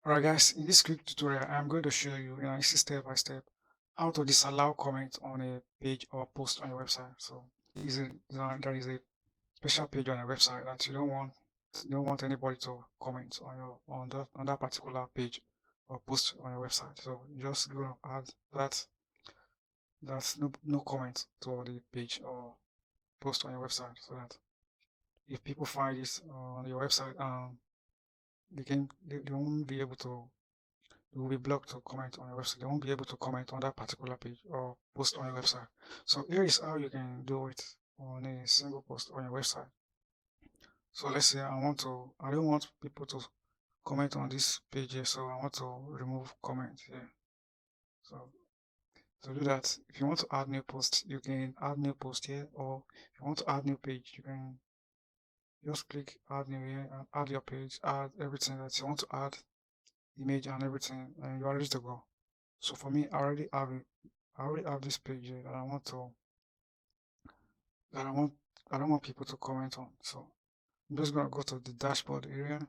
Alright guys, in this quick tutorial, I'm going to show you, step by step how to disallow comments on a page or post on your website. So there is a special page on your website that you don't want anybody to comment on on that particular page or post on your website. So you just go to add that's no comment to the page or post on your website, so that if people find this on your website, they won't be able to. You will be blocked to comment on your website. They won't be able to comment on that particular page or post on your website. So here is how you can do it on a single post on your website. So let's say I don't want people to comment on this page here, so I want to remove comment here. So to do that, if you want to add new post, you can add new post here, or if you want to add new page, you can just click add new here and add your page, add everything that you want to add, image and everything, and you're ready to go. So for me, I already have this page here that I don't want people to comment on. So I'm just gonna go to the dashboard area,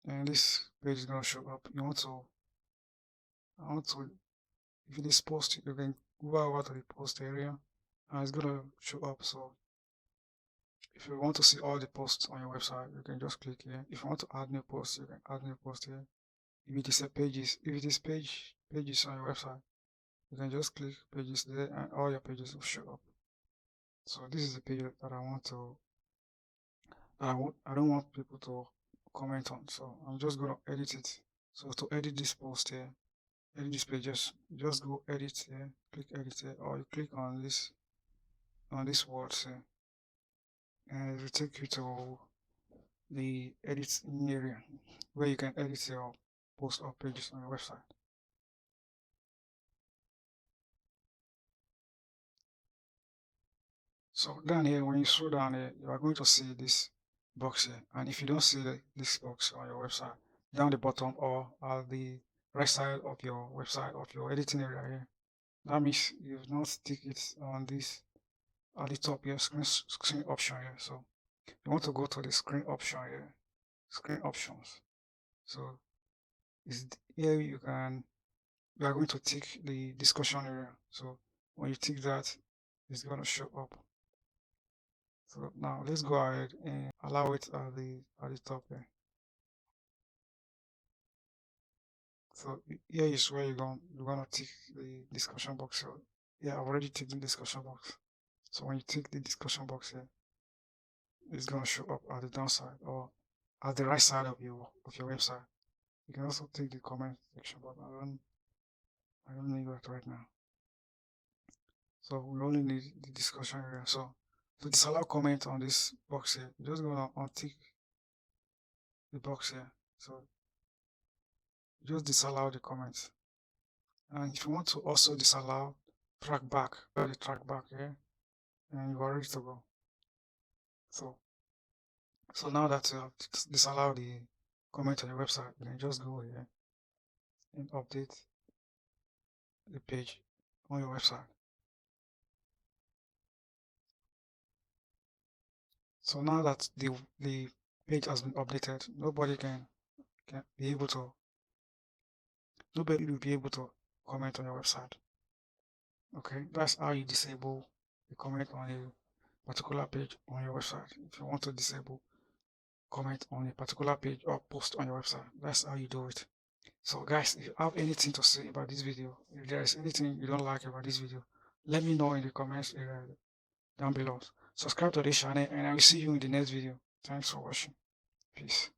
and this page is gonna show up. If it is post, you can go over to the post area, and it's gonna show up. So if you want to see all the posts on your website, you can just click here. If you want to add new posts, you can add new post here. If it is pages on your website, you can just click pages there, and all your pages will show up. So this is the page that I don't want people to comment on. So I'm just gonna edit it. So to edit this post here, edit this page, just go edit here, click edit here, or you click on this words here, and it will take you to the editing area where you can edit your post or pages on your website. So down here, when you scroll down here, you are going to see this box here. And if you don't see this box on your website, down the bottom or at the right side of your website, of your editing area here, that means you've not tick it on this at the top here, screen option here. So you want to go to the screen option here, screen options. So here you are going to tick the discussion area. So when you tick that, it's going to show up. So now let's go ahead and allow it at the top there. So here is where you're gonna tick the discussion box. So yeah, I've already ticked the discussion box. So when you tick the discussion box here, it's gonna show up at the downside or at the right side of your website. You can also tick the comment section, but I don't need that right now. So we only need the discussion area. So to disallow comment on this box here, you're just gonna untick the box here. So just disallow the comments. And if you want to also disallow track back, the track back here, and you are ready to go. So now that you have disallowed the comment on your website, you can just go here and update the page on your website. So now that the page has been updated, nobody will be able to comment on your website. Okay, that's how you disable the comment on a particular page on your website. If you want to disable comment on a particular page or post on your website, that's how you do it. So guys, if you have anything to say about this video, if there is anything you don't like about this video, let me know in the comments area down below. Subscribe to this channel and I will see you in the next video. Thanks for watching. Peace.